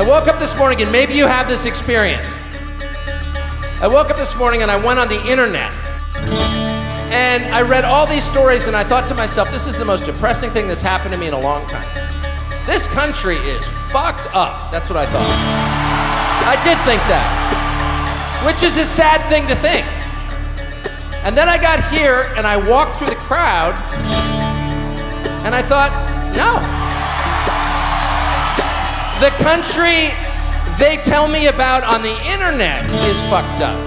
woke up this morning, and maybe you have this experience. I woke up this morning and I went on the internet and I read all these stories and I thought to myself, this is the most depressing thing that's happened to me in a long time. This country is fucked up. That's what I thought. I did think that, which is a sad thing to think. And then I got here and I walked through the crowd and I thought, no. The country they tell me about on the internet is fucked up.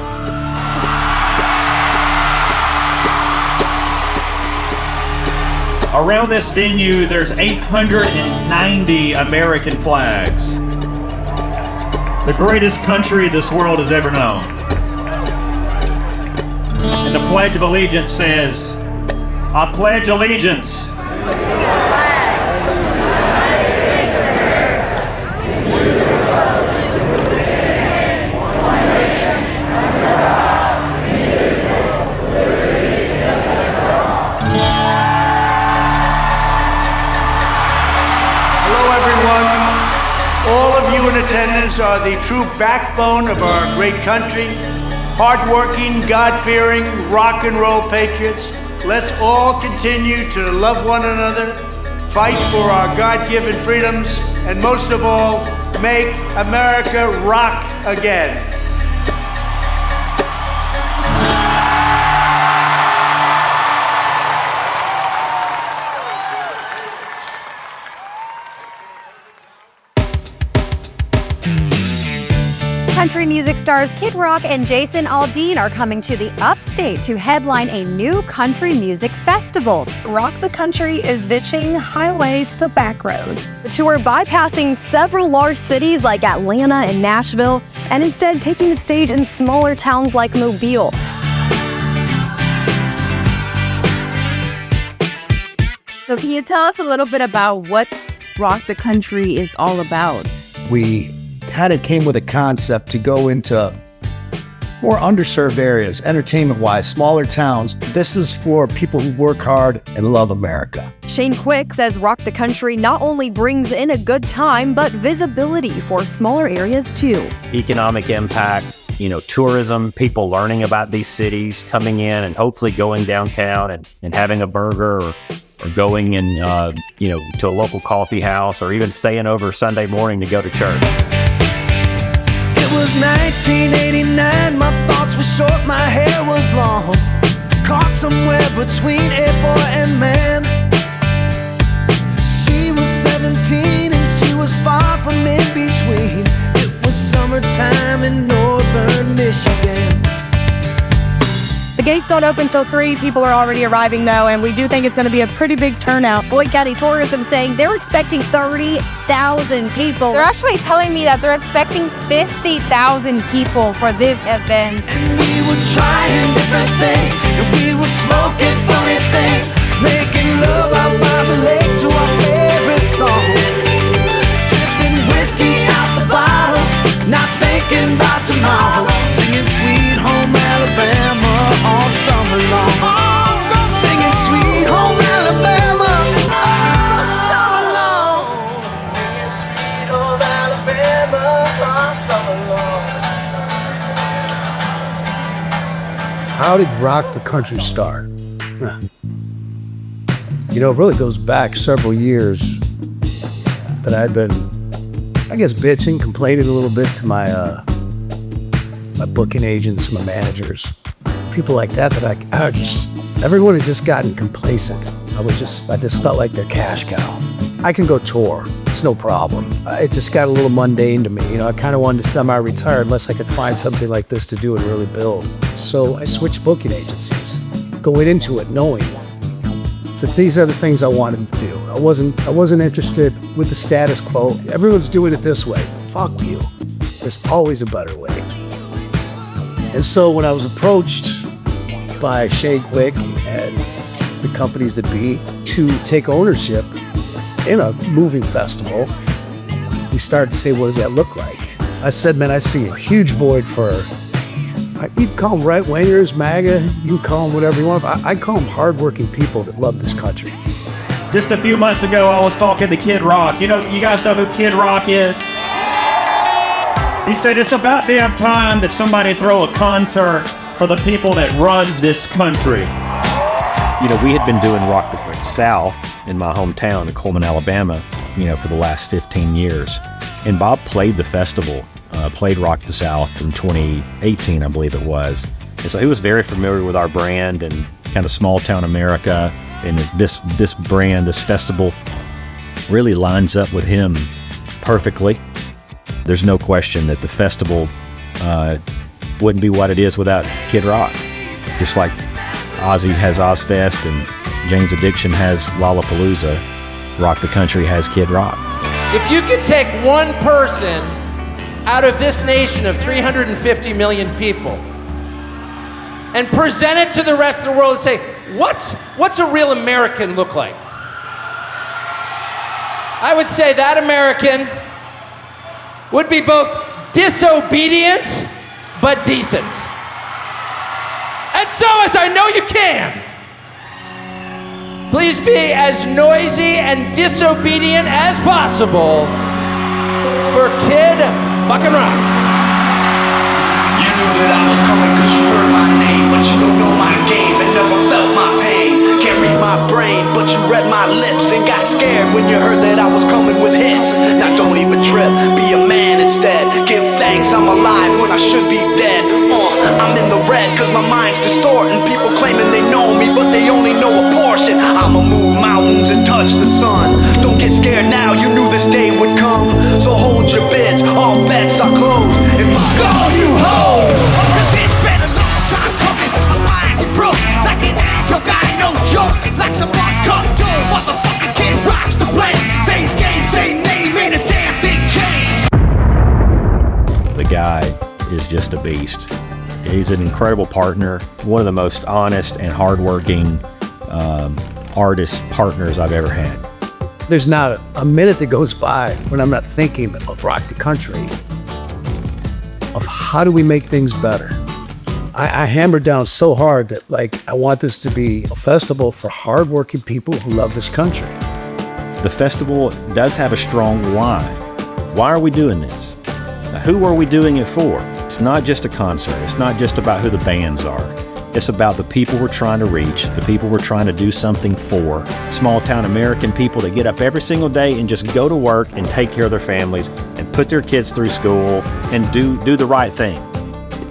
Around this venue, there's 890 American flags. The greatest country this world has ever known. And the Pledge of Allegiance says, I pledge allegiance in attendance are the true backbone of our great country, hardworking, God-fearing, rock and roll patriots. Let's all continue to love one another, fight for our God-given freedoms, and most of all, make America rock again. Country music stars Kid Rock and Jason Aldean are coming to the Upstate to headline a new country music festival. Rock the Country is ditching highways to back roads. The tour bypassing several large cities like Atlanta and Nashville, and instead taking the stage in smaller towns like Mobile. So can you tell us a little bit about what Rock the Country is all about? We kind of came with a concept to go into more underserved areas, entertainment-wise, smaller towns. This is for people who work hard and love America. Shane Quick says Rock the Country not only brings in a good time, but visibility for smaller areas too. Economic impact, tourism, people learning about these cities, coming in and hopefully going downtown and having a burger or going and, to a local coffee house or even staying over Sunday morning to go to church. It was 1989, my thoughts were short, my hair was long. Caught somewhere between a boy and man. She was 17 and she was far from in between. It was summertime in northern Michigan. The gates don't open till 3. People are already arriving though, and we do think it's going to be a pretty big turnout. Boyd County Tourism saying they're expecting 30,000 people. They're actually telling me that they're expecting 50,000 people for this event. And we were trying different things, and we were smoking funny things, making love out by the lake to our favorite song. Sipping whiskey out the bottle, not thinking about tomorrow. Singing Sweet Home Alabama all summer long. Singing Sweet Home Alabama all summer long. Singing Sweet Home Alabama all summer long. How did Rock the Country start? It really goes back several years that I'd been, bitching, complaining a little bit to my booking agents, my managers, people like that everyone had just gotten complacent. I just felt like their cash cow. I can go tour, it's no problem. It just got a little mundane to me. I kind of wanted to semi-retire unless I could find something like this to do and really build. So I switched booking agencies, going into it knowing that these are the things I wanted to do. I wasn't interested with the status quo. Everyone's doing it this way. Fuck you. There's always a better way. And so when I was approached by Shane Quick and the companies that be to take ownership in a moving festival, we started to say, what does that look like? I said, man, I see a huge void for, you can call them right-wingers, MAGA, you can call them whatever you want. I call them hardworking people that love this country. Just a few months ago, I was talking to Kid Rock. You guys know who Kid Rock is? He said, it's about damn time that somebody throw a concert for the people that run this country. You know, we had been doing Rock the Great South in my hometown in Coleman, Alabama, you know, for the last 15 years. And Bob played the festival, played Rock the South in 2018, I believe it was. And so he was very familiar with our brand and kind of small town America. And this brand, this festival, really lines up with him perfectly. There's no question that the festival wouldn't be what it is without Kid Rock. Just like Ozzy has Ozfest and Jane's Addiction has Lollapalooza, Rock the Country has Kid Rock. If you could take one person out of this nation of 350 million people and present it to the rest of the world and say, what's a real American look like? I would say that American would be both disobedient but decent. And so, as I know you can, please be as noisy and disobedient as possible for Kid fucking Rock. You knew that I was coming cause you heard my name, but you don't know my game and never felt my pain. Can't read my brain, but you read my lips and got scared when you heard that I was coming with hits. Now don't even trip, be a man instead. Give thanks I'm alive when I should be dead. I'm in the red cause my mind's distorting. People claiming they know me, but they only know a portion. I'ma move mountains and touch the sun. Don't get scared now, you knew this day would come. So hold your bids, all bets are closed. And fuck all you hoes, cause it's been a long time coming. My mind is broke, like an anchor, got no joke. Like some rock cut door, motherfucking Kid Rock's to blame. Same game, same name, ain't a damn thing changed. The guy is just a beast. He's an incredible partner, one of the most honest and hardworking artist partners I've ever had. There's not a minute that goes by when I'm not thinking of Rock the Country, of how do we make things better. I hammered down so hard that, like, I want this to be a festival for hardworking people who love this country. The festival does have a strong why. Why are we doing this? Who are we doing it for? It's not just a concert. It's not just about who the bands are. It's about the people we're trying to reach, the people we're trying to do something for. Small town American people that get up every single day and just go to work and take care of their families and put their kids through school and do the right thing.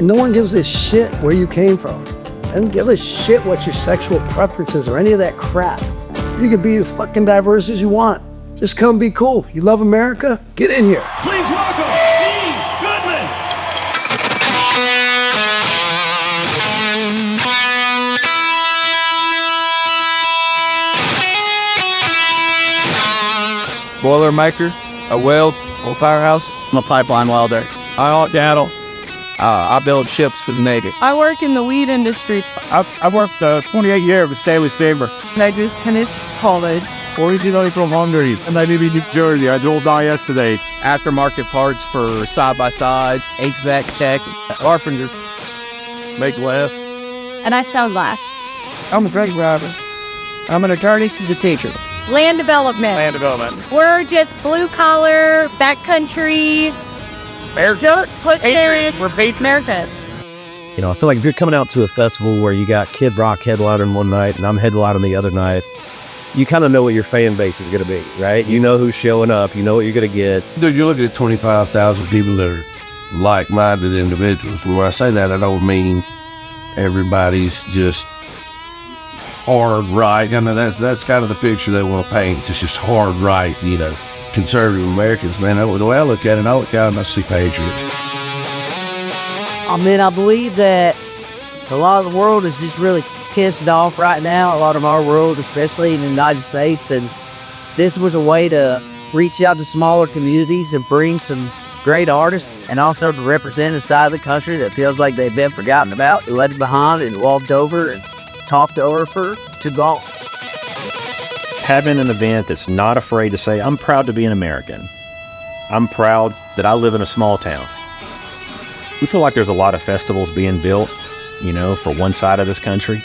No one gives a shit where you came from. They don't give a shit what your sexual preferences or any of that crap. You can be as fucking diverse as you want. Just come be cool. You love America? Get in here. Please welcome Dean Goodman. Boilermaker, a weld, a firehouse. I'm a pipeline welder. I hunt cattle. I build ships for the Navy. I work in the weed industry. I worked 28 years with Stanley Saber. And I just finished college. Originally from Hungary, and I live in New Jersey. I drove down yesterday. Aftermarket parts for side-by-side, HVAC tech, carpenter, make less. And I sell glass. I'm a truck driver. I'm an attorney. She's a teacher. Land development. Land development. We're just blue collar, backcountry, dirt pushers. We're patriots. America. You know, I feel like if you're coming out to a festival where you got Kid Rock headlining one night and I'm headlining the other night, you kind of know what your fan base is going to be, right? You know who's showing up. You know what you're going to get. Dude, you're looking at 25,000 people that are like-minded individuals. And when I say that, I don't mean everybody's just hard right. I mean, that's kind of the picture they want to paint. It's just hard right, you know, conservative Americans, man. The way I look at it, I look out and I see patriots. I mean, I believe that a lot of the world is just really pissed off right now, a lot of our world, especially in the United States, and this was a way to reach out to smaller communities and bring some great artists, and also to represent a side of the country that feels like they've been forgotten about, left behind and walked over and talked over for too long. Having an event that's not afraid to say, I'm proud to be an American. I'm proud that I live in a small town. We feel like there's a lot of festivals being built, you know, for one side of this country.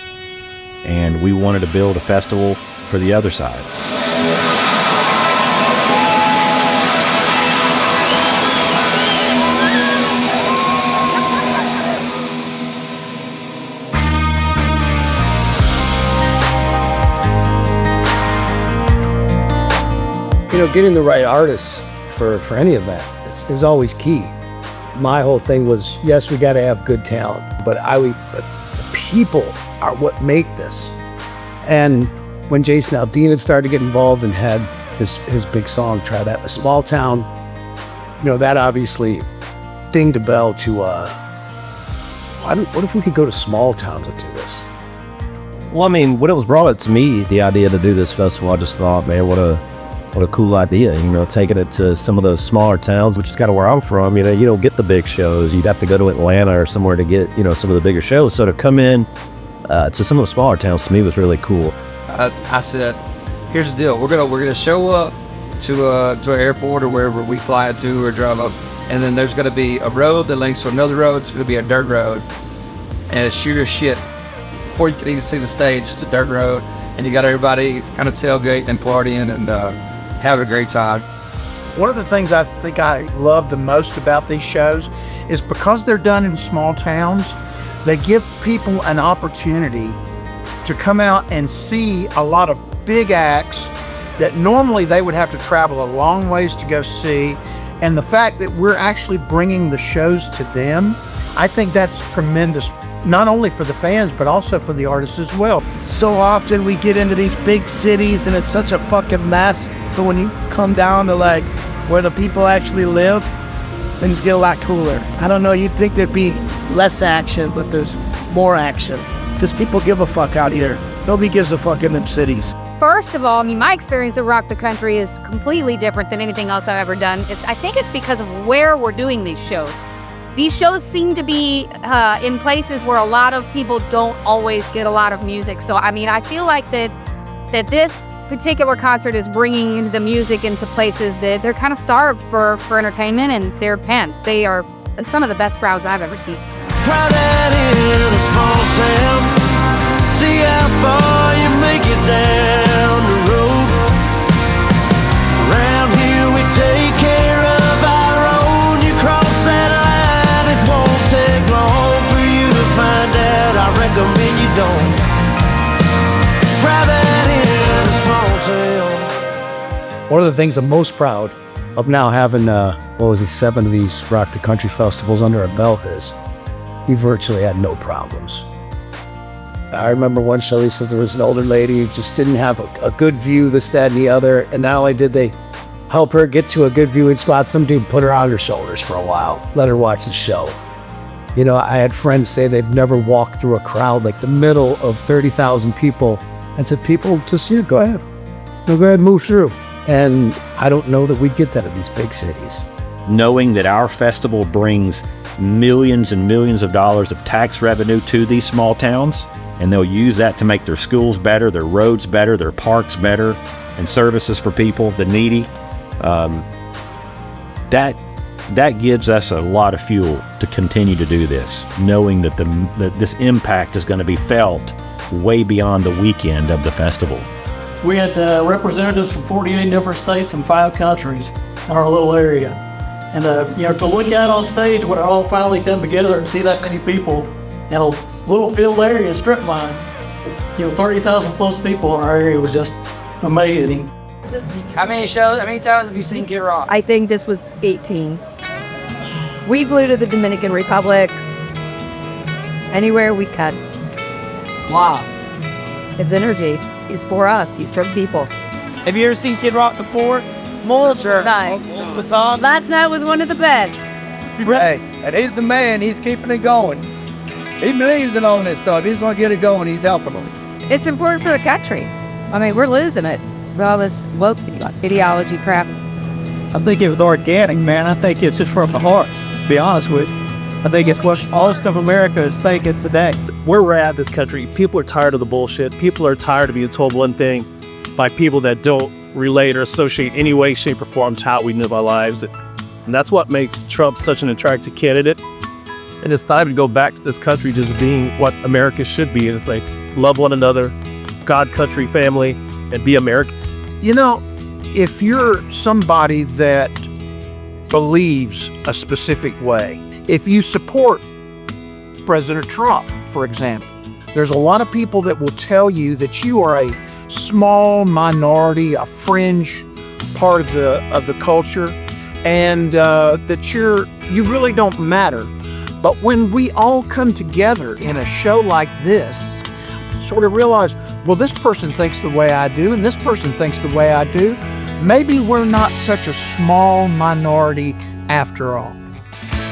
And we wanted to build a festival for the other side. getting the right artists for any event is always key. My whole thing was, yes, we got to have good talent, but the people are what make this. And when Jason Aldean had started to get involved and had his big song, Try That in a Small Town, that obviously dinged a bell to, what if we could go to small towns and do this? Well, I mean, when it was brought up to me, the idea to do this festival, I just thought, man, what a cool idea, taking it to some of those smaller towns, which is kind of where I'm from. You don't get the big shows. You'd have to go to Atlanta or somewhere to get, some of the bigger shows. So to come in to some of the smaller towns, to me, was really cool. I said, here's the deal. We're gonna show up to an airport or wherever we fly to or drive up, and then there's gonna be a road that links to another road. It's gonna be a dirt road, and it's sheer as shit. Before you can even see the stage, it's a dirt road, and you got everybody kind of tailgating and partying and having a great time. One of the things I think I love the most about these shows is because they're done in small towns, they give people an opportunity to come out and see a lot of big acts that normally they would have to travel a long ways to go see. And the fact that we're actually bringing the shows to them, I think that's tremendous, not only for the fans, but also for the artists as well. So often we get into these big cities and it's such a fucking mess, but when you come down to like where the people actually live, things get a lot cooler. I don't know, you'd think there'd be less action, but there's more action. Because people give a fuck out here. Nobody gives a fuck in them cities. First of all, my experience of Rock the Country is completely different than anything else I've ever done. I think it's because of where we're doing these shows. These shows seem to be in places where a lot of people don't always get a lot of music. So, I feel like that this particular concert is bringing the music into places that they're kind of starved for entertainment, and they're pent. They are some of the best crowds I've ever seen. Try that in a small town. See how far you make it down the road. Around here we take care of our own. You cross that line, it won't take long for you to find out. I recommend you don't. Try that in a small town. One of the things I'm most proud of now having, 7 of these Rock the Country festivals under our belt is we virtually had no problems. I remember one show, he said there was an older lady who just didn't have a good view, this, that, and the other, and not only did they help her get to a good viewing spot, some dude put her on her shoulders for a while, let her watch the show. I had friends say they've never walked through a crowd like the middle of 30,000 people and said, people, just, go ahead. Go ahead and move through. And I don't know that we'd get that in these big cities. Knowing that our festival brings millions and millions of dollars of tax revenue to these small towns, and they'll use that to make their schools better, their roads better, their parks better, and services for people, the needy. That gives us a lot of fuel to continue to do this, knowing that this impact is going to be felt way beyond the weekend of the festival. We had representatives from 48 different states and 5 countries in our little area. And to look out on stage when it all finally come together and see that many people in a little field area, strip mine, 30,000 plus people in our area was just amazing. How many times have you seen Kid Rock? I think this was 18. We flew to the Dominican Republic. Anywhere we could. Wow. His energy. He's for us. He's for people. Have you ever seen Kid Rock before? Multiple times. Last night was one of the best. Hey, and he's the man. He's keeping it going. He believes in all this stuff. He's going to get it going. He's helping them. It's important for the country. We're losing it with all this woke ideology crap. I think it was organic, man. I think it's just from the heart, to be honest with you. I think it's what most of America is thinking today. Where we're at this country, people are tired of the bullshit. People are tired of being told one thing by people that don't relate or associate any way, shape, or form to how we live our lives. And that's what makes Trump such an attractive candidate. And it's time to go back to this country just being what America should be. And it's like, love one another, God, country, family, and be Americans. If you're somebody that believes a specific way, if you support President Trump, for example, there's a lot of people that will tell you that you are a small minority, a fringe part of the culture, and that you really don't matter. But when we all come together in a show like this, sort of realize, well, this person thinks the way I do, and this person thinks the way I do. Maybe we're not such a small minority after all.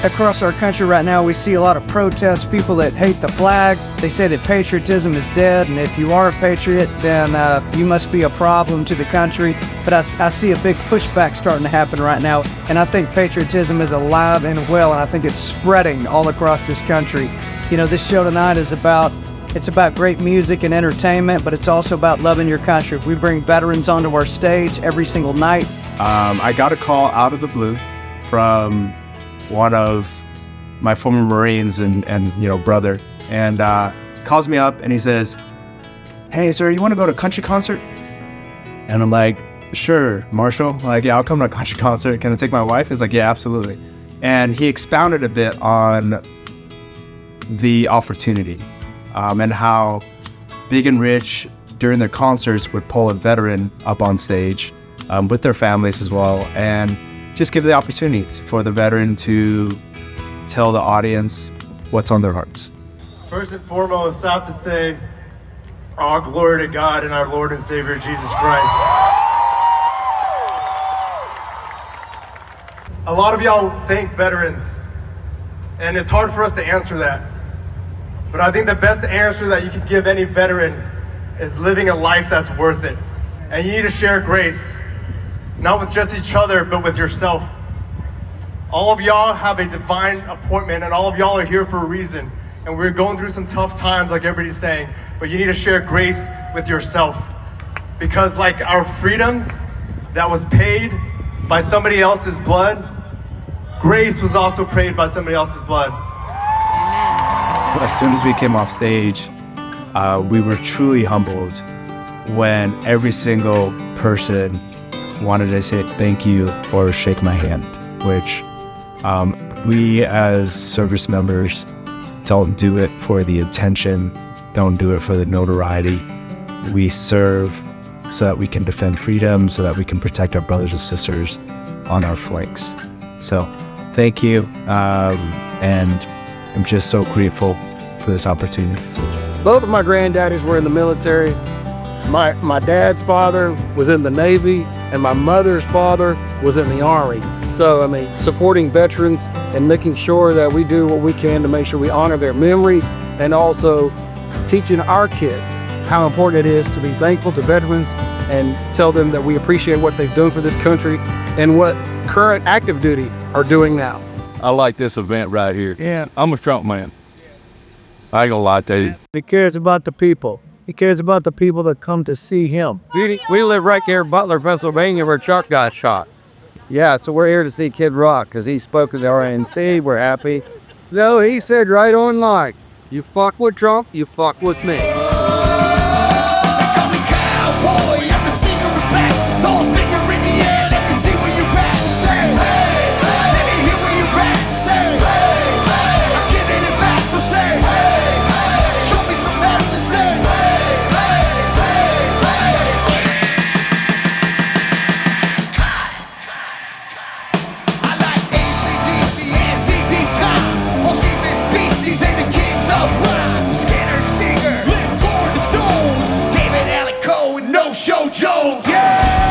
Across our country right now, we see a lot of protests, people that hate the flag. They say that patriotism is dead, and if you are a patriot, then you must be a problem to the country. But I see a big pushback starting to happen right now, and I think patriotism is alive and well, and I think it's spreading all across this country. You know, this show tonight is about great music and entertainment, but it's also about loving your country. We bring veterans onto our stage every single night. I got a call out of the blue from one of my former Marines and brother, and calls me up and he says, "Hey, sir, you want to go to a country concert?" And I'm like, "Sure, Marshall. Like, yeah, I'll come to a country concert. Can I take my wife?" He's like, "Yeah, absolutely." And he expounded a bit on the opportunity and how Big and Rich during their concerts would pull a veteran up on stage with their families as well, and just give the opportunity for the veteran to tell the audience what's on their hearts. First and foremost, I have to say, all glory to God and our Lord and Savior, Jesus Christ. A lot of y'all thank veterans, and it's hard for us to answer that. But I think the best answer that you can give any veteran is living a life that's worth it. And you need to share grace, not with just each other, but with yourself. All of y'all have a divine appointment, and all of y'all are here for a reason. And we're going through some tough times, like everybody's saying, but you need to share grace with yourself. Because like our freedoms that was paid by somebody else's blood, grace was also paid by somebody else's blood. As soon as we came off stage, we were truly humbled when every single person wanted to say thank you or shake my hand, which we as service members don't do it for the attention, don't do it for the notoriety. We serve so that we can defend freedom, so that we can protect our brothers and sisters on our flanks. So thank you, and I'm just so grateful for this opportunity. Both of my granddaddies were in the military. My dad's father was in the Navy, and my mother's father was in the Army. So, I mean, supporting veterans and making sure that we do what we can to make sure we honor their memory, and also teaching our kids how important it is to be thankful to veterans and tell them that we appreciate what they've done for this country and what current active duty are doing now. I like this event right here. Yeah. I'm a Trump man. I ain't gonna lie to you. He cares about the people. He cares about the people that come to see him. We live right here in Butler, Pennsylvania, where Chuck got shot. Yeah, so we're here to see Kid Rock because he spoke to the RNC. We're happy. No, he said right online, you fuck with Trump, you fuck with me.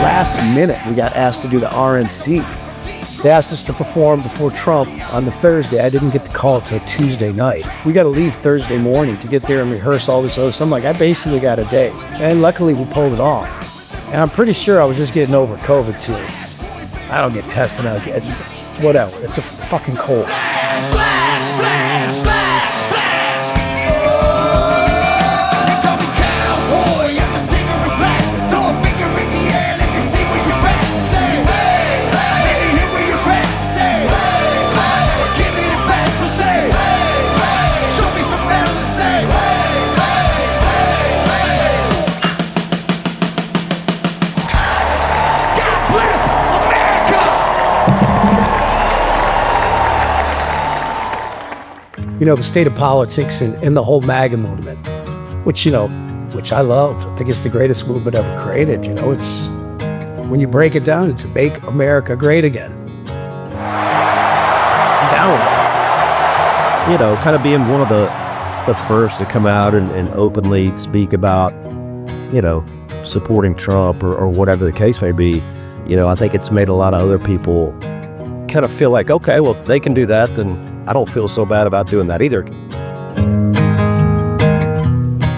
Last minute, we got asked to do the RNC. They asked us to perform before Trump on the Thursday. I didn't get the call till Tuesday night. We got to leave Thursday morning to get there and rehearse all this other stuff. I'm like, I basically got a day. And luckily, we pulled it off. And I'm pretty sure I was just getting over COVID too. I don't get tested. I get whatever. It's a fucking cold. You know, the state of politics and the whole MAGA movement, which I love. I think it's the greatest movement ever created. You know, when you break it down, it's Make America Great Again. You know, kind of being one of the first to come out and openly speak about, you know, supporting Trump or whatever the case may be. You know, I think it's made a lot of other people kind of feel like, okay, well, if they can do that, then I don't feel so bad about doing that either.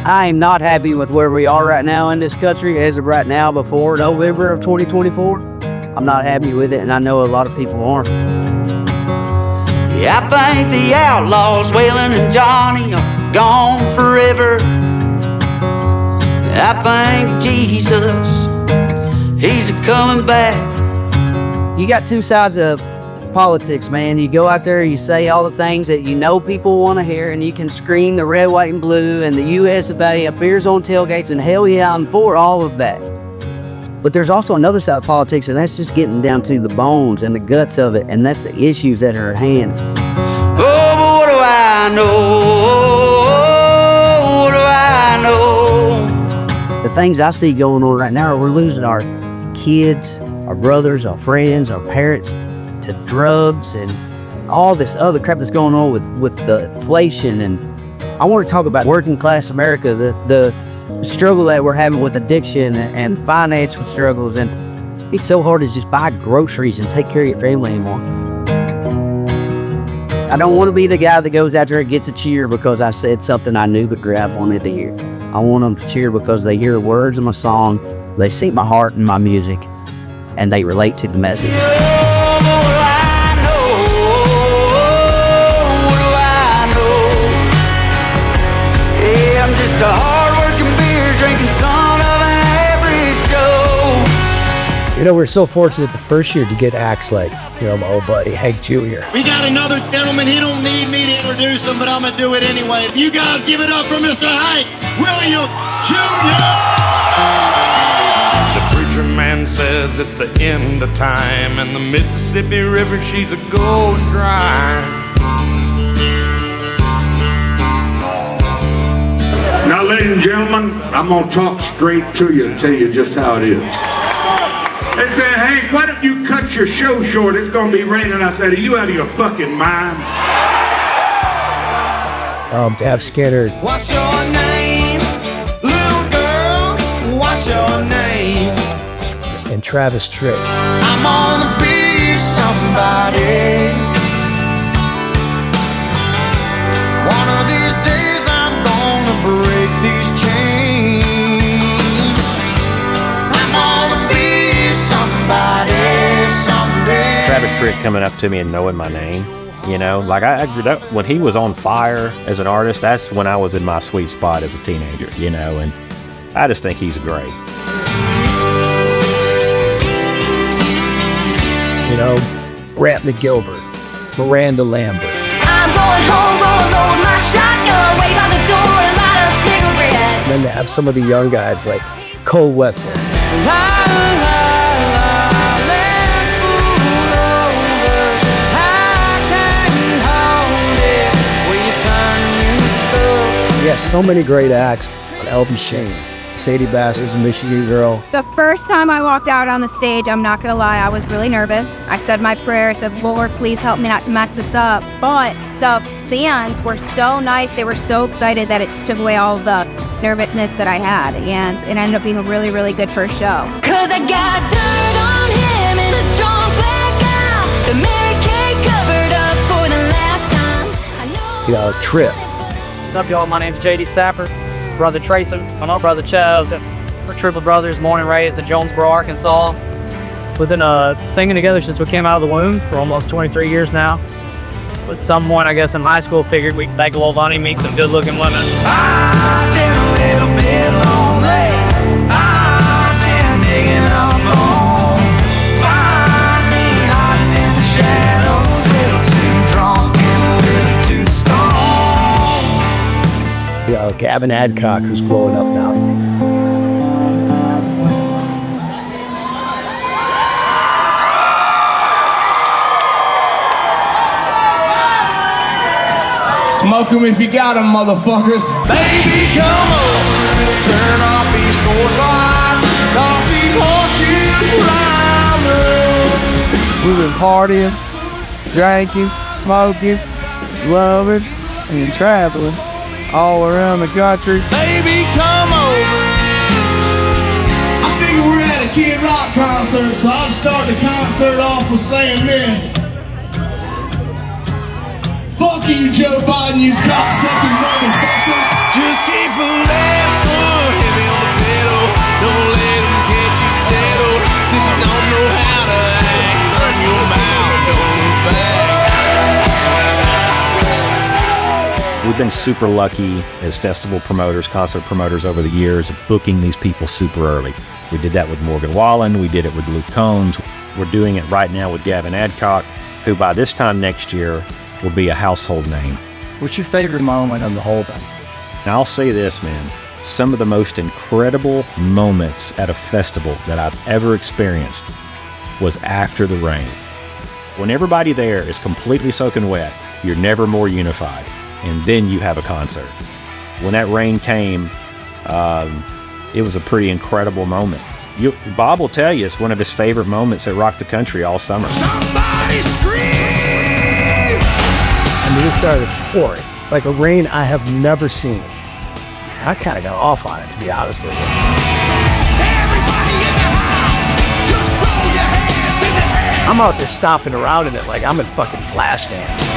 I am not happy with where we are right now in this country as of right now before November of 2024. I'm not happy with it, and I know a lot of people aren't. Yeah, I think the outlaws, Waylon and Johnny, are gone forever. I think Jesus, he's a-coming back. You got two sides of politics, man. You go out there, you say all the things that you know people want to hear, and you can scream the red, white, and blue, and the U.S. of A, beers on tailgates, and hell yeah, I'm for all of that. But there's also another side of politics, and that's just getting down to the bones and the guts of it, and that's the issues that are at hand. Oh, but what do I know? What do I know? The things I see going on right now are we're losing our kids, our brothers, our friends, our parents to drugs and all this other crap that's going on with the inflation. And I want to talk about working class America, the struggle that we're having with addiction and financial struggles. And it's so hard to just buy groceries and take care of your family anymore. I don't want to be the guy that goes out there and gets a cheer because I said something I knew but Grab wanted to hear. I want them to cheer because they hear the words of my song, they see my heart and my music, and they relate to the message. I'm just a hard-working beer drinking son of an average Joe. You know, we're so fortunate the first year to get acts like, you know, my old buddy Hank Jr. We got another gentleman. He don't need me to introduce him, but I'm gonna do it anyway. If you guys give it up for Mr. Hank William Jr. The preacher man says it's the end of time, and the Mississippi River, she's a going dry. Now, ladies and gentlemen, I'm going to talk straight to you and tell you just how it is. They said, Hank, why don't you cut your show short? It's going to be raining. I said, are you out of your fucking mind? Gavin Skynyrd. What's your name, little girl? What's your name? And Travis Tripp. I'm gonna be somebody. One of these days I'm gonna break these chains. I'm gonna be somebody someday. Travis Tripp coming up to me and knowing my name, you know, like when he was on fire as an artist, that's when I was in my sweet spot as a teenager, you know, and I just think he's great. You know, Brantley Gilbert, Miranda Lambert. I'm going home, roll load my shotgun, wait by the door and light a cigarette. And then to have some of the young guys like Cole Wetzel. Yeah, so many great acts. Elvie Shane, Sadie Bassett's a Michigan girl. The first time I walked out on the stage, I'm not gonna lie, I was really nervous. I said my prayer, I said, Lord, please help me not to mess this up. But the fans were so nice, they were so excited that it just took away all the nervousness that I had. And it ended up being a really, really good first show. Cause I got dirt on him in a drunk black eye. The Mary Kay covered up for the last time. You know, Tripp. What's up, y'all? My name's J.D. Stafford, brother Tracy, my little brother Chaz. We're Trippp brothers, born and raised in Jonesboro, Arkansas. We've been singing together since we came out of the womb for almost 23 years now. At some point, I guess in high school, figured we'd make a little money, meet some good-looking women. I've been a little bit lonely. I've been digging up bones. Find me hiding in the shadows, little too drunk and a little too stoned. You know, Gavin Adcock, who's blowing up now. Smoke them if you got them, motherfuckers. Baby, come on, turn off these doors lights, cause these horses We've been partying, drinking, smoking, loving, and traveling all around the country. Baby, come over. I figure we're at a Kid Rock concert, so I'll start the concert off with saying this. Fuck you, Joe Biden, you cocksucking motherfucker. Just keep a left foot heavy on the pedal. Don't let them get you settled. Since you don't know how to act, run your mouth, don't look back. We've been super lucky as festival promoters, concert promoters over the years of booking these people super early. We did that with Morgan Wallen. We did it with Luke Combs. We're doing it right now with Gavin Adcock, who by this time next year will be a household name. What's your favorite moment of the whole thing? Now I'll say this, man. Some of the most incredible moments at a festival that I've ever experienced was after the rain. When everybody there is completely soaking wet, you're never more unified. And then you have a concert. When that rain came, it was a pretty incredible moment. Bob will tell you it's one of his favorite moments that rocked the country all summer. Somebody scream! I mean, it started pouring, like a rain I have never seen. I kind of got off on it, to be honest with you. I'm out there stomping around in it like I'm in fucking Flashdance.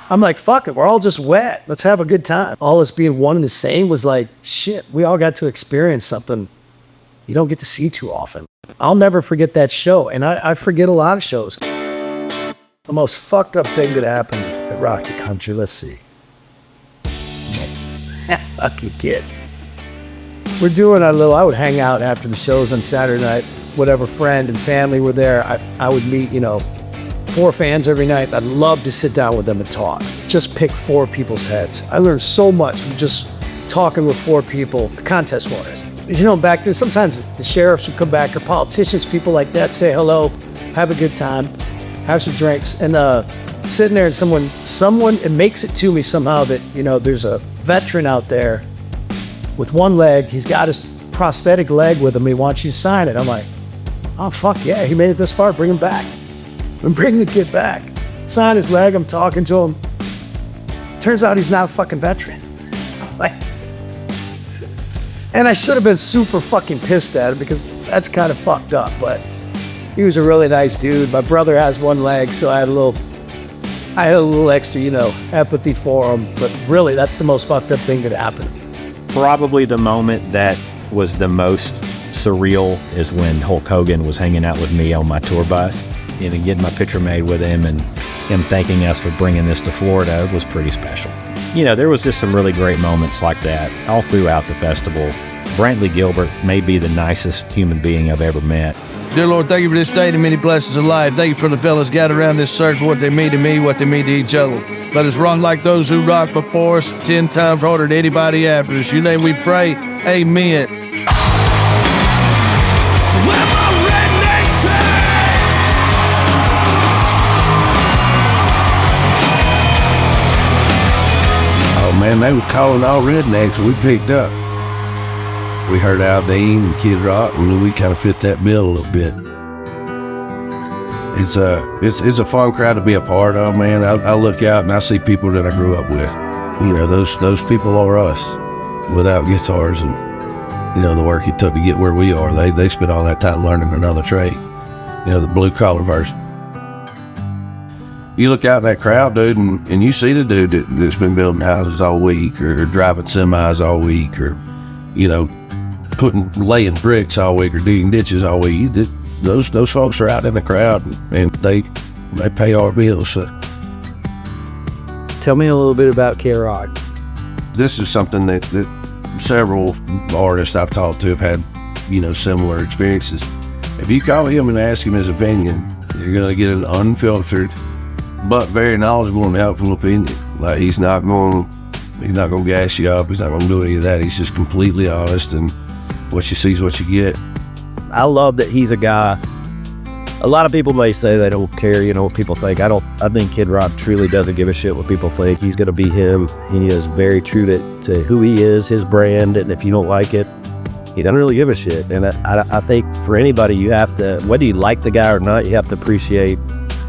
I'm like, fuck it, we're all just wet. Let's have a good time. All us being one and the same was like, shit, we all got to experience something you don't get to see too often. I'll never forget that show, and I forget a lot of shows. The most fucked up thing that happened at Rock the Country, let's see. Fucking kid. We're doing our little, I would hang out after the shows on Saturday night. Whatever friend and family were there, I would meet, 4 fans every night. I'd love to sit down with them and talk. Just pick 4 people's heads. I learned so much from just talking with 4 people, the contest winners. Back then, sometimes the sheriffs would come back, or politicians, people like that, say hello, have a good time, have some drinks, and sitting there and someone, it makes it to me somehow that, there's a veteran out there with one leg, he's got his prosthetic leg with him, he wants you to sign it. I'm like, oh, fuck yeah, he made it this far, bring him back. And bring the kid back. Sign his leg, I'm talking to him. Turns out he's not a fucking veteran. And I should have been super fucking pissed at him because that's kind of fucked up, but he was a really nice dude. My brother has one leg, so I had a little extra, empathy for him. But really, that's the most fucked up thing that happened. Probably the moment that was the most surreal is when Hulk Hogan was hanging out with me on my tour bus. Getting my picture made with him and him thanking us for bringing this to Florida was pretty special. There was just some really great moments like that all throughout the festival. Brantley Gilbert may be the nicest human being I've ever met. Dear Lord, thank you for this day and many blessings of life. Thank you for the fellas gathered around this circle, what they mean to me, what they mean to each other. Let us run like those who rocked before us, 10 times harder than anybody after us. Your name we pray, amen. Man, they was calling all rednecks, and we picked up. We heard Aldean and Kid Rock, and we kind of fit that bill a little bit. It's a fun crowd to be a part of, man. I look out and I see people that I grew up with. Those people are us without guitars and, the work it took to get where we are. They spent all that time learning another trade, the blue collar version. You look out in that crowd, dude, and you see the dude that's been building houses all week or driving semis all week or, laying bricks all week or digging ditches all week. Those folks are out in the crowd and they pay our bills. So. Tell me a little bit about K-Rock. This is something that several artists I've talked to have had, similar experiences. If you call him and ask him his opinion, you're going to get an unfiltered but very knowledgeable and helpful opinion. Like he's not going to gas you up. He's not going to do any of that. He's just completely honest, and what you see is what you get. I love that he's a guy A lot of people may say they don't care, what people think. I think Kid Rock truly doesn't give a shit what people think. He's going to be him. He is very true to who he is, his brand, and if you don't like it, he doesn't really give a shit. And I think for anybody, you have to, whether you like the guy or not, you have to appreciate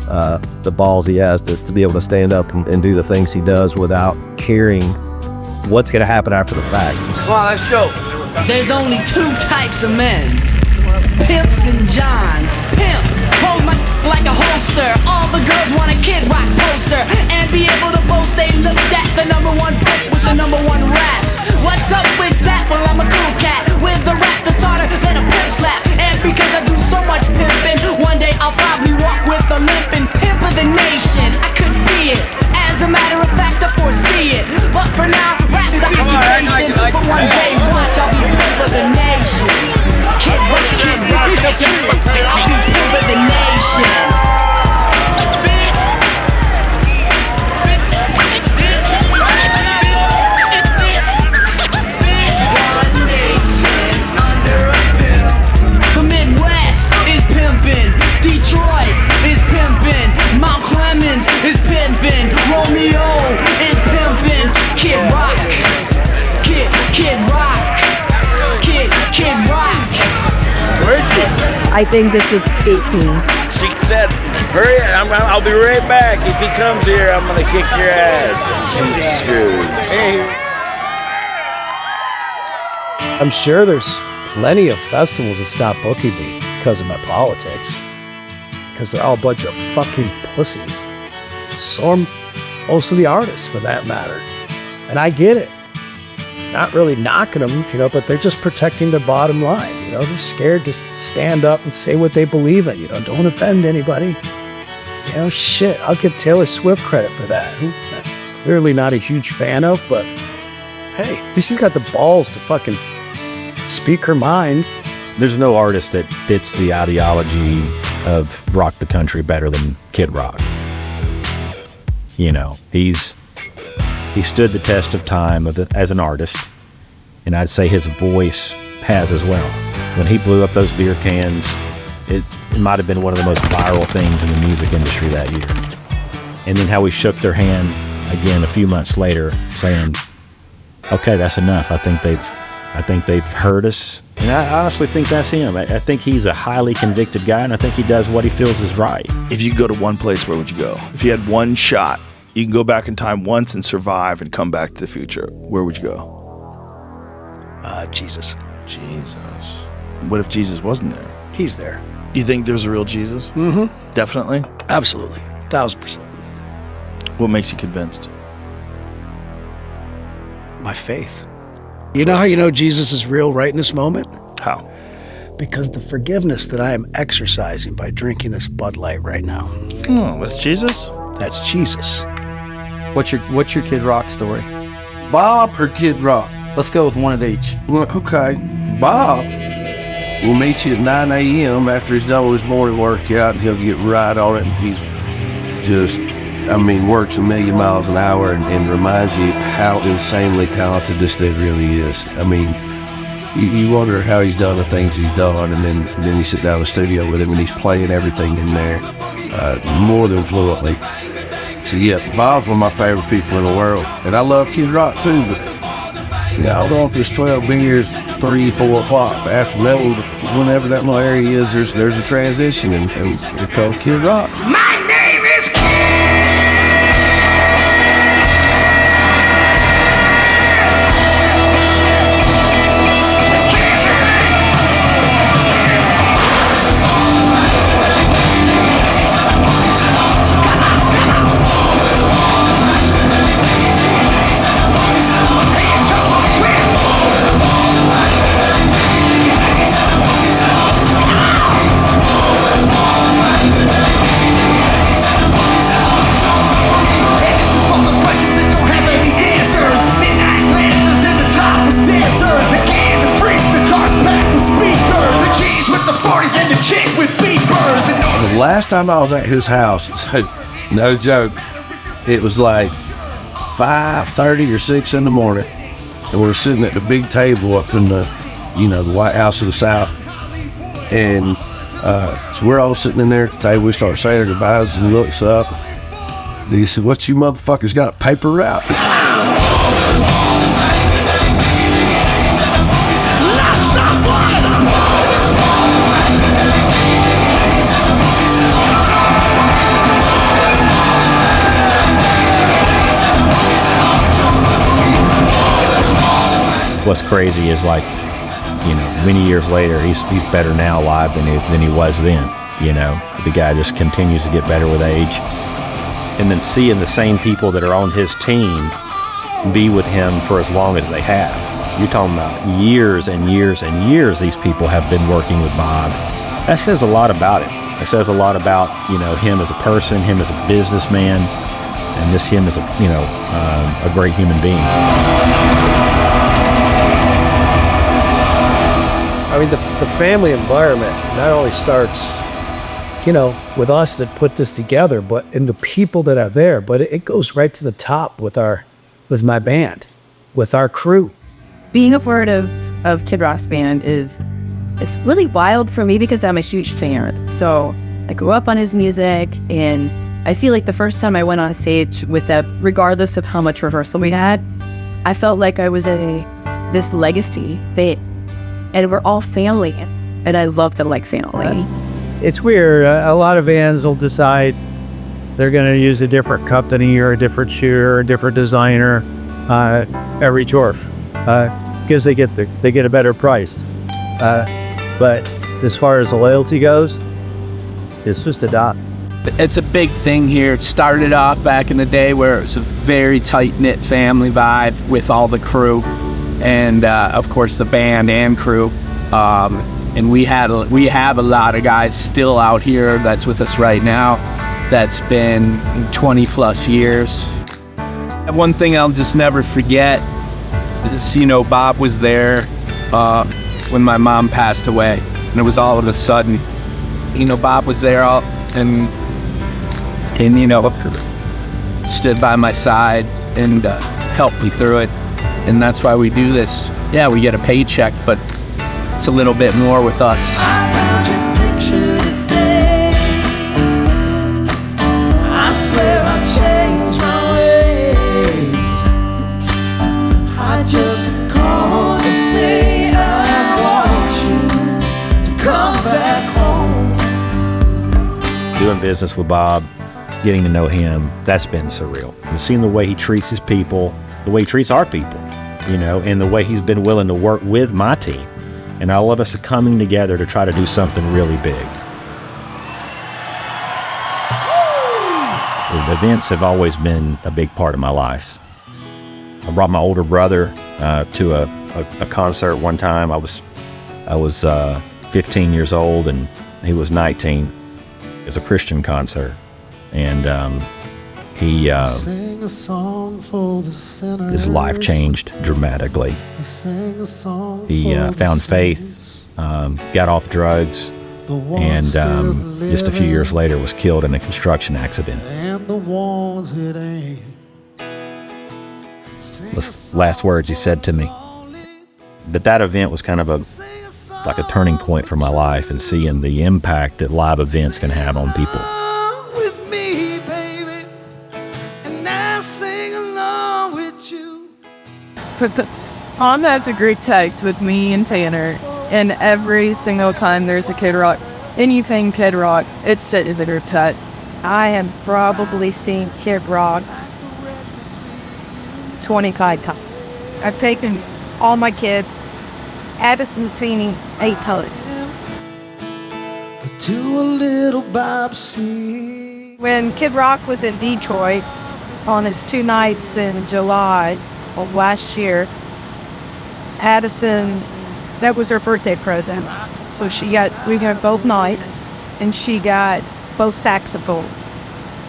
the balls he has to be able to stand up and do the things he does without caring what's going to happen after the fact. Come on, let's go. There's only 2 types of men, pimps and johns. Pimp, hold my like a holster. All the girls want a Kid Rock poster and be able to boast they looked at the #1 pimp with the #1 rap. What's up with that? Well, I'm a cool cat with a rap that's harder than a pimp slap. And because I do so much pimping, one day I'll probably walk with a limp and pimp of the nation. I could be it. As a matter of fact, I foresee it. But for now, rap's the occupation. But one day, watch, I'll be pimp of the nation. Kid Rock, Kid Rock, I'll be pimp of the nation. Detroit is pimpin', Mount Clemens is pimpin', Romeo is pimpin', Kid Rock, Kid Rock, Kid Rock. Where is she? I think this was 18. She said, hurry, I'll be right back. If he comes here, I'm gonna kick your ass. She's screwed. I'm sure there's plenty of festivals that stop booking me because of my politics. Because they're all a bunch of fucking pussies. So are most of the artists, for that matter. And I get it. Not really knocking them, but they're just protecting their bottom line. They're scared to stand up and say what they believe in. Don't offend anybody. Shit, I'll give Taylor Swift credit for that. I'm clearly not a huge fan of, but hey, she's got the balls to fucking speak her mind. There's no artist that fits the ideology of rock the country better than Kid Rock. He stood the test of time as an artist, and I'd say his voice has as well. When he blew up those beer cans, it might have been one of the most viral things in the music industry that year. And then how we shook their hand again a few months later, saying, "Okay, that's enough. I think they've heard us." And I honestly think that's him. I think he's a highly convicted guy, and I think he does what he feels is right. If you could go to one place, where would you go? If you had one shot, you can go back in time once and survive and come back to the future, where would you go? Jesus. Jesus. What if Jesus wasn't there? He's there. You think there's a real Jesus? Mm-hmm. Definitely? Absolutely. 1000%. What makes you convinced? My faith. You know how you know Jesus is real right in this moment? How? Because the forgiveness that I am exercising by drinking this Bud Light right now. Oh, that's Jesus? That's Jesus. What's your Kid Rock story? Bob or Kid Rock? Let's go with one of each. Well, okay. Bob will meet you at 9 a.m. after he's done with his morning workout, and he'll get right on it. And he's just, works a million miles an hour and reminds you how insanely talented this dude really is. You wonder how he's done the things he's done, and then you sit down in the studio with him and he's playing everything in there more than fluently. So yeah, Bob's one of my favorite people in the world, and I love Kid Rock too. But I don't know if it's 12 beers, 3, 4 o'clock afternoon. Whenever that little area is, there's a transition, and here comes Kid Rock. My name is The last time I was at his house, no joke, it was like 5:30 or 6 in the morning, and we're sitting at the big table up in the White House of the South, and So we're all sitting in there at the table. We start saying our goodbyes, and he looks up. And he said, "What you motherfuckers got a paper route?" What's crazy is, like, you know, many years later, he's better now live than he was then. You know, the guy just continues to get better with age. And then seeing the same people that are on his team be with him for as long as they have. You're talking about years and years and years these people have been working with Bob. That says a lot about him. It says a lot about, you know, him as a person, him as a businessman, and just him as a, you know, a great human being. I mean, the family environment not only starts, you know, with us that put this together, but in the people that are there, but it goes right to the top with my band, with our crew. Being a part of Kid Rock's band it's really wild for me because I'm a huge fan. So I grew up on his music, and I feel like the first time I went on stage with them, regardless of how much rehearsal we had, I felt like I was in this legacy. And we're all family, and I love them like family. It's weird. A lot of bands will decide they're going to use a different company or a different shooter or a different designer every tour because they get a better price. But as far as the loyalty goes, it's just a dot. It's a big thing here. It started off back in the day where it was a very tight-knit family vibe with all the crew. And of course the band and crew, and we have a lot of guys still out here that's with us right now that's been 20 plus years. One thing I'll just never forget is, you know, Bob was there when my mom passed away, and it was all of a sudden, you know, Bob was there and you know, stood by my side and helped me through it. And that's why we do this. Yeah, we get a paycheck, but it's a little bit more with us. I found your picture today. I swear I changed my ways. I just called to say I want you to come back home. Doing business with Bob, getting to know him, that's been surreal. And seeing the way he treats his people, the way he treats our people, you know, and the way he's been willing to work with my team. And all of us are coming together to try to do something really big. The events have always been a big part of my life. I brought my older brother to a concert one time. I was 15 years old and he was 19. It was a Christian concert. And he his life changed dramatically. He found faith, got off drugs, and just a few years later was killed in a construction accident. The last words he said to me. But that event was kind of like a turning point for my life, and seeing the impact that live events can have on people. Mom has a great text with me and Tanner, and every single time there's a Kid Rock, anything Kid Rock, it's sitting in the group chat. I have probably seen Kid Rock 25 times. I've taken all my kids. Addison's seen him 8 times. To a little Bobsy. When Kid Rock was in Detroit on his 2 nights in July of last year, Addison, that was her birthday present. So we got both nights, and she got both saxophones.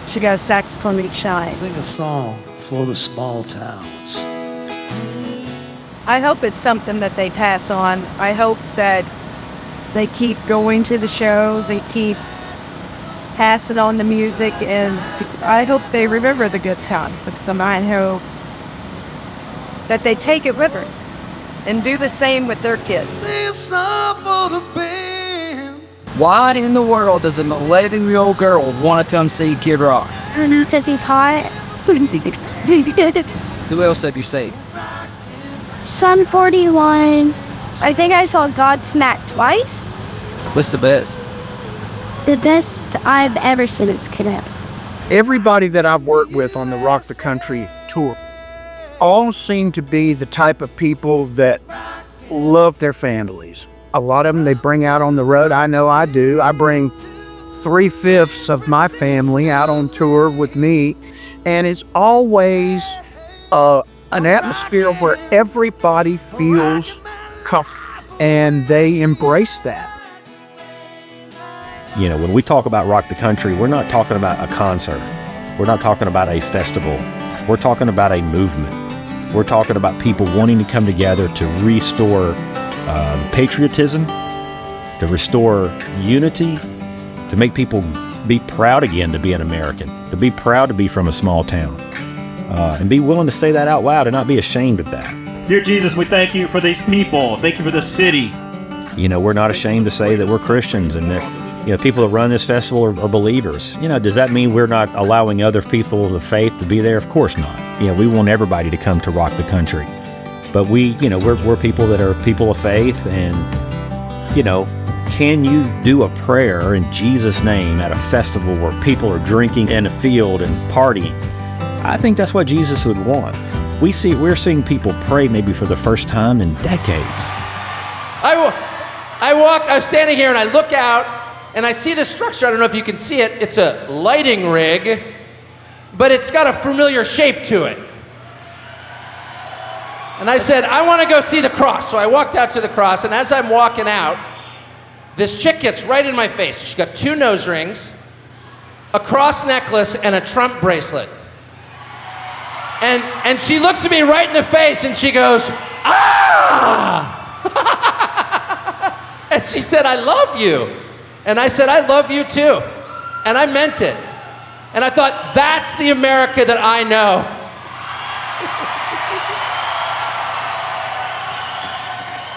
She got a saxophone each night. Sing a song for the small towns. I hope it's something that they pass on. I hope that they keep going to the shows, they keep passing on the music, and I hope they remember the good time. Because I hope that they take it with her and do the same with their kids. Sing a song for the band. Why in the world does an 11-year-old girl want to come see Kid Rock? I don't know, because he's hot. Who else have you seen? Sun 41. I think I saw Godsmack twice. What's the best? The best I've ever seen is Kid. Everybody that I've worked with on the Rock the Country tour all seem to be the type of people that love their families. A lot of them they bring out on the road. I know I do. I bring 3/5 of my family out on tour with me, and it's always an atmosphere where everybody feels comfortable, and they embrace that. You know, when we talk about Rock the Country, we're not talking about a concert. We're not talking about a festival. We're talking about a movement. We're talking about people wanting to come together to restore patriotism, to restore unity, to make people be proud again to be an American, to be proud to be from a small town, and be willing to say that out loud and not be ashamed of that. Dear Jesus, we thank you for these people. Thank you for this city. You know, we're not ashamed to say that we're Christians and that, you know, people that run this festival are believers. You know, does that mean we're not allowing other people of faith to be there? Of course not. You know, we want everybody to come to Rock the Country. But we're people that are people of faith, and, you know, can you do a prayer in Jesus' name at a festival where people are drinking in a field and partying? I think that's what Jesus would want. We're seeing people pray maybe for the first time in decades. I was standing here and I look out and I see this structure. I don't know if you can see it. It's a lighting rig, but it's got a familiar shape to it. And I said, I want to go see the cross. So I walked out to the cross, and as I'm walking out, this chick gets right in my face. She's got 2 nose rings, a cross necklace, and a Trump bracelet. And she looks at me right in the face, and she goes, ah! And she said, I love you. And I said, I love you too. And I meant it. And I thought, that's the America that I know.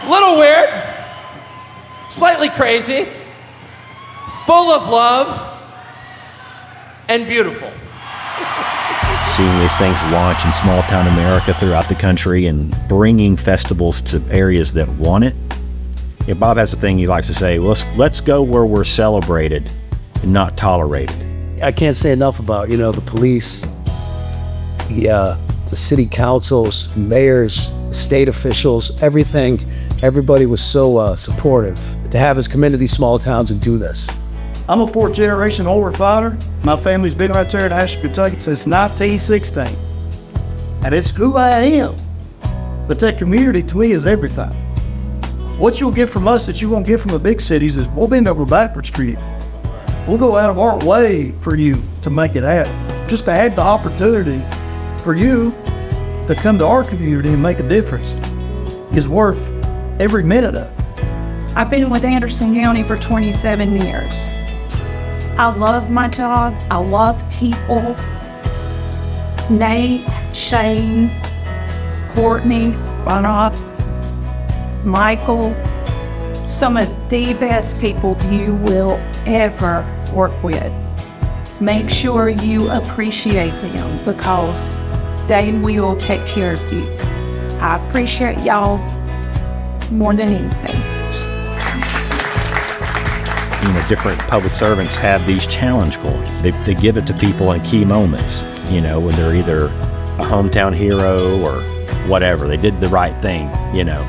Little weird, slightly crazy, full of love, and beautiful. Seeing these things launch in small town America throughout the country and bringing festivals to areas that want it. Yeah, Bob has a thing he likes to say, let's go where we're celebrated and not tolerated. I can't say enough about, you know, the police, the city councils, mayors, the state officials, everything. Everybody was so supportive to have us come into these small towns and do this. I'm a 4th generation old refiner. My family's been right there in Ashland, Kentucky since 1916. And it's who I am. But that community to me is everything. What you'll get from us that you won't get from the big cities is we'll bend over backwards for you. We'll go out of our way for you to make it happen. Just to have the opportunity for you to come to our community and make a difference is worth every minute of it. I've been with Anderson County for 27 years. I love my job. I love people. Nate, Shane, Courtney, Ronald, Michael, some of the best people you will ever work with. Make sure you appreciate them because they will take care of you. I appreciate y'all more than anything. You know, different public servants have these challenge coins. They give it to people in key moments, you know, when they're either a hometown hero or whatever. They did the right thing, you know.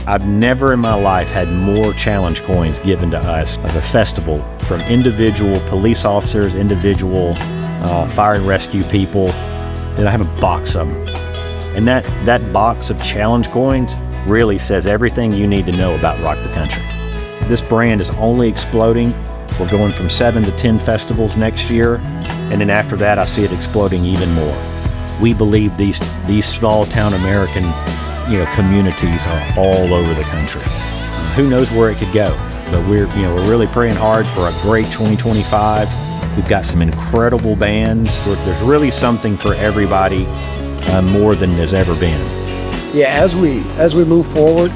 I've never in my life had more challenge coins given to us at a festival from individual police officers, individual fire and rescue people, and I have a box of them. And that box of challenge coins really says everything you need to know about Rock the Country. This brand is only exploding. We're going from 7 to 10 festivals next year, and then after that I see it exploding even more. We believe these small town American, you know, communities are all over the country. Who knows where it could go? But we're really praying hard for a great 2025. We've got some incredible bands. There's really something for everybody, more than there's ever been. Yeah, as we move forward,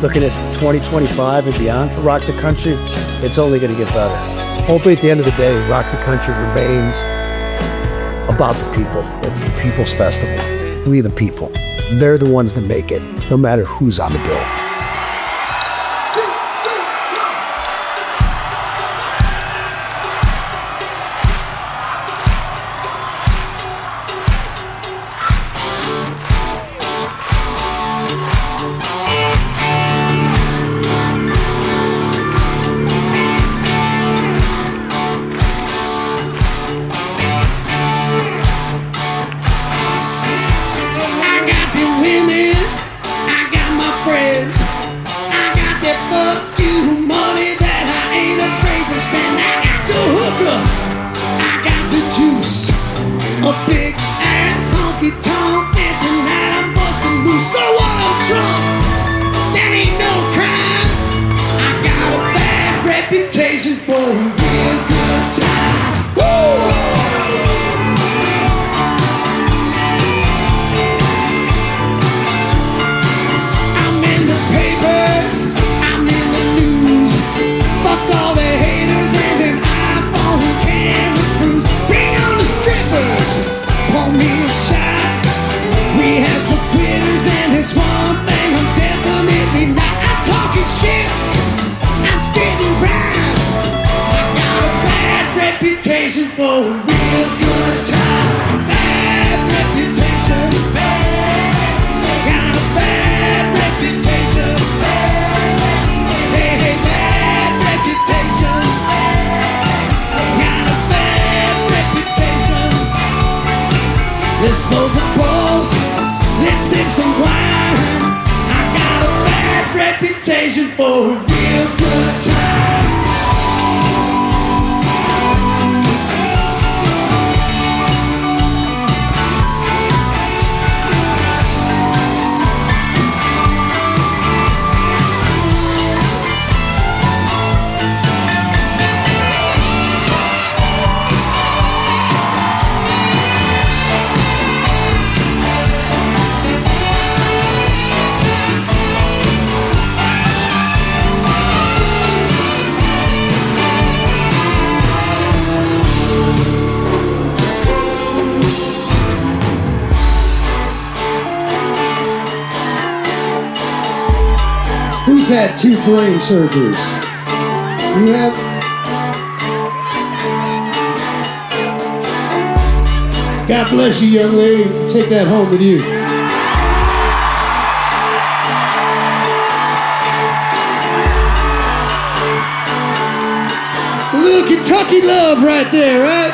looking at 2025 and beyond for Rock the Country, it's only going to get better. Hopefully at the end of the day, Rock the Country remains about the people. It's the People's Festival. We the people. They're the ones that make it, no matter who's on the bill. Who's had 2 brain surgeries? You have? God bless you, young lady. Take that home with you. It's a little Kentucky love right there, right?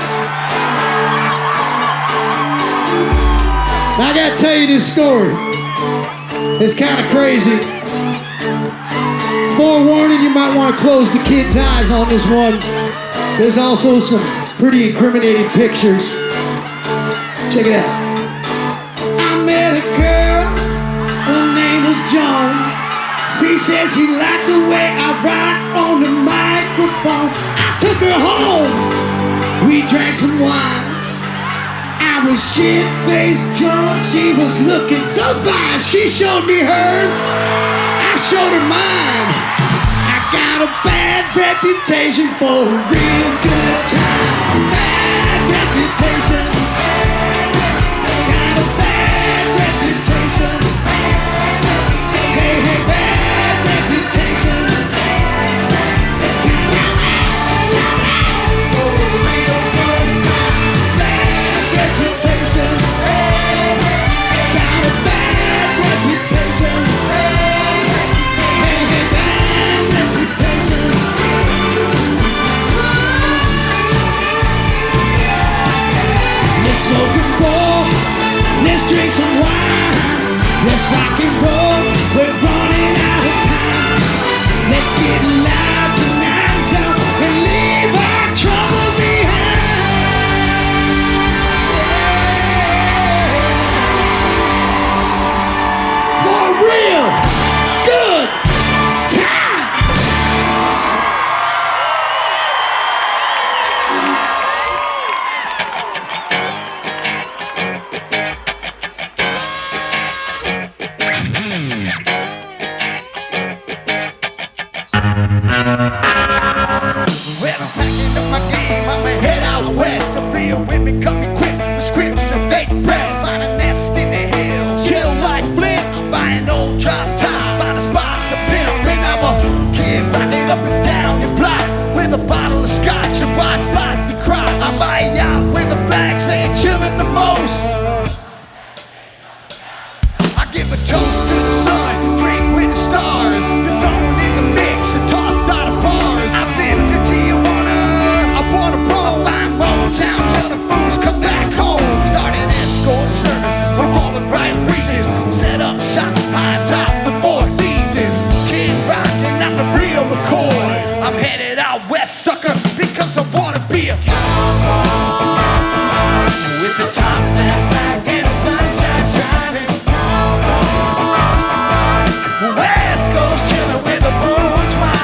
Now I gotta tell you this story. It's kind of crazy. Forewarning, you might want to close the kids' eyes on this one. There's also some pretty incriminating pictures. Check it out. I met a girl, her name was Joan. She said she liked the way I rock on the microphone. I took her home, we drank some wine. I was shit-faced drunk, she was looking so fine. She showed me hers, I showed her mine. I got a bad reputation for a real good time. Bad reputation. Got a bad reputation. Hey, hey, bad reputation. For a real good time. Bad reputation. Got a bad reputation. Let's smoke a bowl, let's drink some wine, let's rock and roll, we're running out of time. Let's get loud tonight, come and leave our trouble behind. Yeah. For a real good time. Let me cut me quick with scripts and fake breasts. Find a nest in the hills, chill like Flint. I'm buying old drop top, find a spot to pimp. And I'm a kid running up and down your block with a bottle of scotch and watch lots of crotch. I buy a yacht with a flag saying chillin' the most. I give a toast to the sun, drink with the stars. The phone in the mix and tossed out of bars. I sent to Tijuana, I bought a pro. I'm Motown till the phones come back home. Started escort service for all the right reasons. Set up shop high top the Four Seasons. Kid rockin', I'm the real McCoy. I'm headed out west, sucker, because I wanna be a cowboy with the top hat back and the sunshine shining. West Coast chillin' with the moon's wine.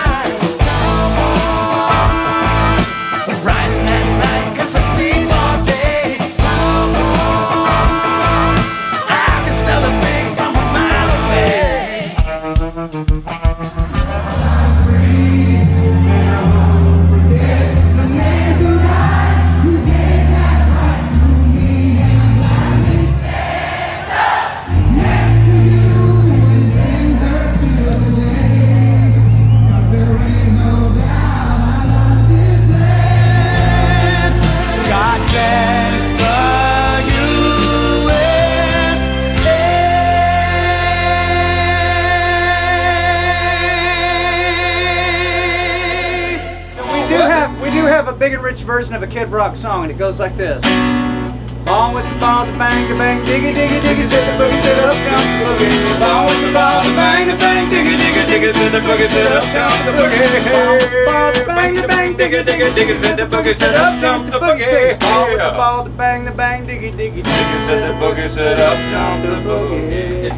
Riding at night 'cause I sleep all day. I can smell a thing from a mile away. God bless the We do have a big and rich version of a Kid Rock song, and it goes like this. Ball with the ball, the bang, diggy, diggy, diggy, sit the boogie, sit up, jump the boogie. Ball with the ball, the bang, diggy, diggy, diggy, sit the boogie, sit up, jump the boogie. Ball, the bang, diggy, diggy, diggy, sit the boogie, sit up, jump the boogie. Ball with the ball, the bang, diggy, diggy, diggy, sit the boogie, sit up, jump the boogie.